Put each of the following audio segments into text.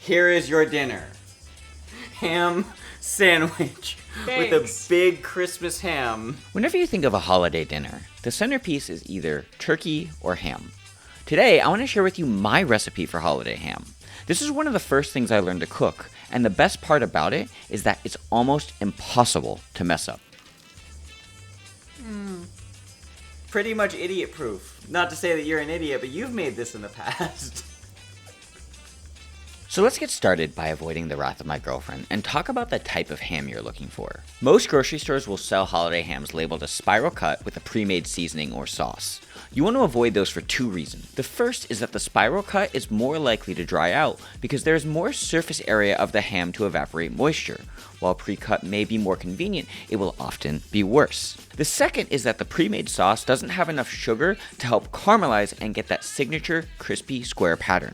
Here is your dinner. Ham sandwich with Thanks. a big Christmas ham. Whenever you think of a holiday dinner, the centerpiece is either turkey or ham. Today, I want to share with you my recipe for holiday ham. This is one of the first things I learned to cook, and the best part about it is that it's almost impossible to mess up. Pretty much idiot proof. Not to say that you're an idiot, but you've made this in the past. So let's get started by avoiding the wrath of my girlfriend and talk about the type of ham you're looking for. Most grocery stores will sell holiday hams labeled a spiral cut with a pre-made seasoning or sauce. You want to avoid those for two reasons. The first is that the spiral cut is more likely to dry out because there is more surface area of the ham to evaporate moisture. While pre-cut may be more convenient, it will often be worse. The second is that the pre-made sauce doesn't have enough sugar to help caramelize and get that signature crispy square pattern.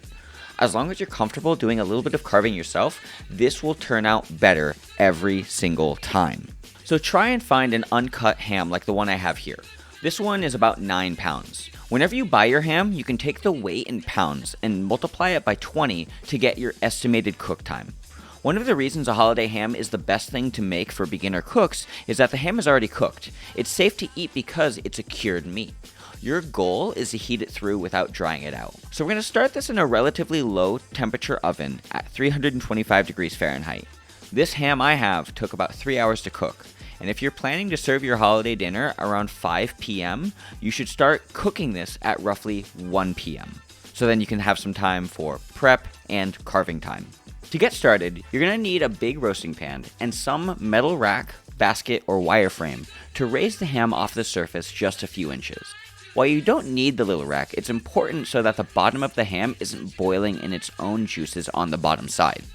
As long as you're comfortable doing a little bit of carving yourself, this will turn out better every single time. So try and find an uncut ham like the one I have here. This one is about 9 pounds. Whenever you buy your ham, you can take the weight in pounds and multiply it by 20 to get your estimated cook time. One of the reasons a holiday ham is the best thing to make for beginner cooks is that the ham is already cooked. It's safe to eat because it's a cured meat. Your goal is to heat it through without drying it out. So we're going to start this in a relatively low temperature oven at 325 degrees Fahrenheit. This ham I have took about 3 hours to cook. And if you're planning to serve your holiday dinner around 5 p.m., you should start cooking this at roughly 1 p.m. So then you can have some time for prep and carving time. To get started, you're going to need a big roasting pan and some metal rack, basket, or wireframe to raise the ham off the surface just a few inches. While you don't need the little rack, it's important so that the bottom of the ham isn't boiling in its own juices on the bottom side.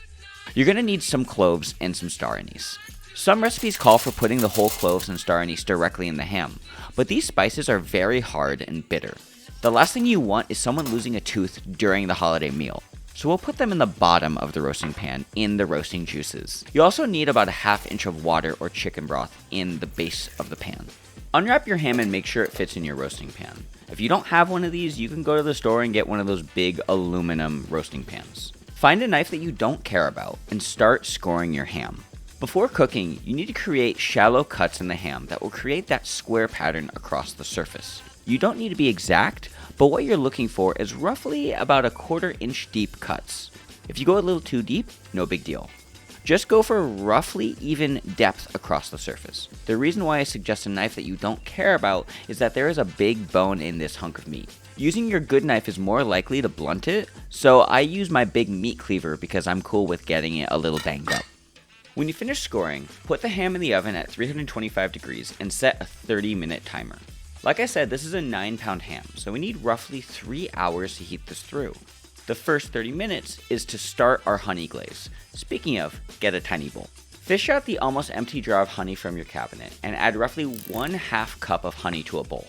You're going to need some cloves and some star anise. Some recipes call for putting the whole cloves and star anise directly in the ham, but these spices are very hard and bitter. The last thing you want is someone losing a tooth during the holiday meal. So we'll put them in the bottom of the roasting pan in the roasting juices. You also need about a ½ inch of water or chicken broth in the base of the pan. Unwrap your ham and make sure it fits in your roasting pan. If you don't have one of these, you can go to the store and get one of those big aluminum roasting pans. Find a knife that you don't care about and start scoring your ham. Before cooking, you need to create shallow cuts in the ham that will create that square pattern across the surface. You don't need to be exact, but what you're looking for is roughly about a 1/4 inch deep cuts. If you go a little too deep, no big deal. Just go for roughly even depth across the surface. The reason why I suggest a knife that you don't care about is that there is a big bone in this hunk of meat. Using your good knife is more likely to blunt it, so I use my big meat cleaver because I'm cool with getting it a little banged up. When you finish scoring, put the ham in the oven at 325 degrees and set a 30-minute timer. Like I said, this is a 9-pound ham, so we need roughly 3 hours to heat this through. The first 30 minutes is to start our honey glaze. Speaking of, get a tiny bowl. Fish out the almost empty jar of honey from your cabinet and add roughly 1/2 cup of honey to a bowl.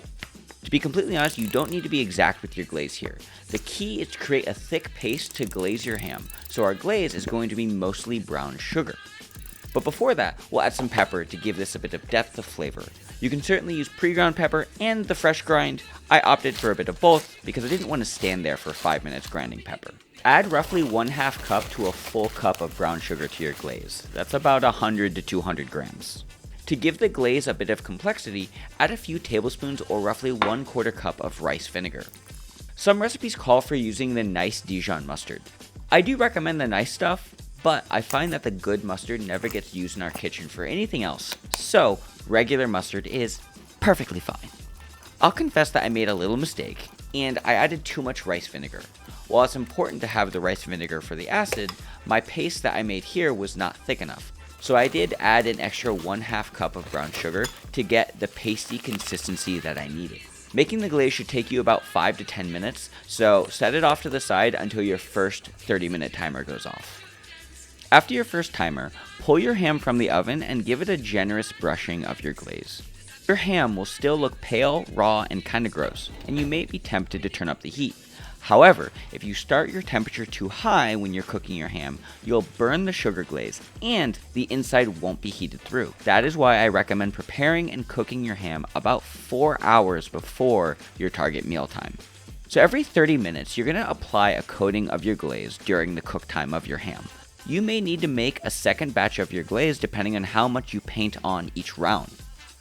To be completely honest, you don't need to be exact with your glaze here. The key is to create a thick paste to glaze your ham, so our glaze is going to be mostly brown sugar. But before that, we'll add some pepper to give this a bit of depth of flavor. You can certainly use pre-ground pepper and the fresh grind. I opted for a bit of both because I didn't want to stand there for 5 minutes grinding pepper. Add roughly 1/2 cup to a full cup of brown sugar to your glaze. That's about 100 to 200 grams. To give the glaze a bit of complexity, add a few tablespoons or roughly 1/4 cup of rice vinegar. Some recipes call for using the nice Dijon mustard. I do recommend the nice stuff, but I find that the good mustard never gets used in our kitchen for anything else, so regular mustard is perfectly fine. I'll confess that I made a little mistake, and I added too much rice vinegar. While it's important to have the rice vinegar for the acid, my paste that I made here was not thick enough, so I did add an extra 1/2 cup of brown sugar to get the pasty consistency that I needed. Making the glaze should take you about 5 to 10 minutes, so set it off to the side until your first 30-minute timer goes off. After your first timer, pull your ham from the oven and give it a generous brushing of your glaze. Your ham will still look pale, raw, and kinda gross, and you may be tempted to turn up the heat. However, if you start your temperature too high when you're cooking your ham, you'll burn the sugar glaze, and the inside won't be heated through. That is why I recommend preparing and cooking your ham about 4 hours before your target meal time. So every 30 minutes, you're gonna apply a coating of your glaze during the cook time of your ham. You may need to make a second batch of your glaze depending on how much you paint on each round.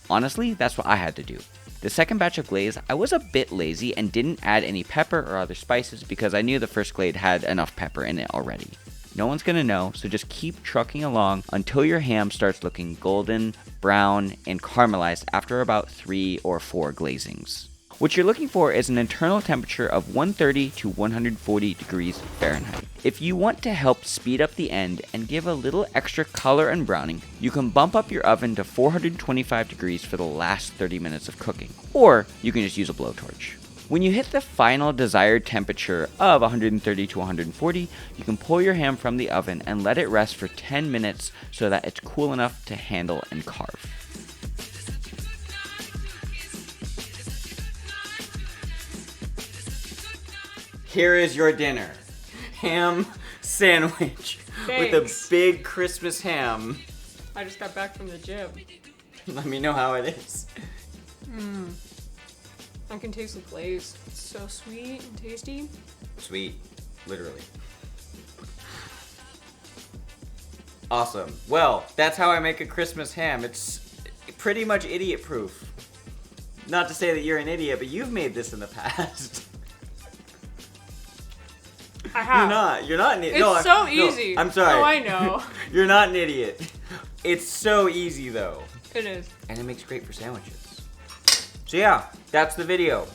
Honestly, that's what I had to do. The second batch of glaze, I was a bit lazy and didn't add any pepper or other spices because I knew the first glaze had enough pepper in it already. No one's gonna know, so just keep trucking along until your ham starts looking golden, brown, and caramelized after about 3 or 4 glazings. What you're looking for is an internal temperature of 130 to 140 degrees Fahrenheit. If you want to help speed up the end and give a little extra color and browning, you can bump up your oven to 425 degrees for the last 30 minutes of cooking, or you can just use a blowtorch. When you hit the final desired temperature of 130 to 140, you can pull your ham from the oven and let it rest for 10 minutes so that it's cool enough to handle and carve. Here is your dinner. Ham sandwich with a big Christmas ham. I just got back from the gym. Let me know how it is. I can taste the glaze. It's so sweet and tasty. Sweet, literally. Awesome. Well, that's how I make a Christmas ham. It's pretty much idiot proof. Not to say that you're an idiot, but you've made this in the past. I have. You're not an idiot. It's so easy. I'm sorry. Oh, I know. You're not an idiot. It's so easy though. It is. And it makes great for sandwiches. So yeah, that's the video.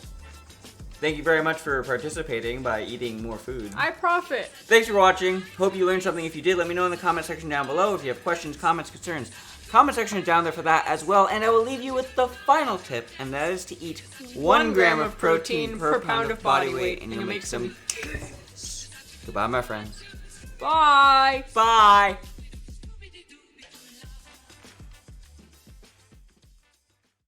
Thank you very much for participating by eating more food. I profit. Thanks for watching. Hope you learned something. If you did, let me know in the comment section down below. If you have questions, comments, concerns, comment section is down there for that as well. And I will leave you with the final tip, and that is to eat 1 gram of protein per pound of body weight, and you'll make some... Goodbye, my friends. Bye. Bye.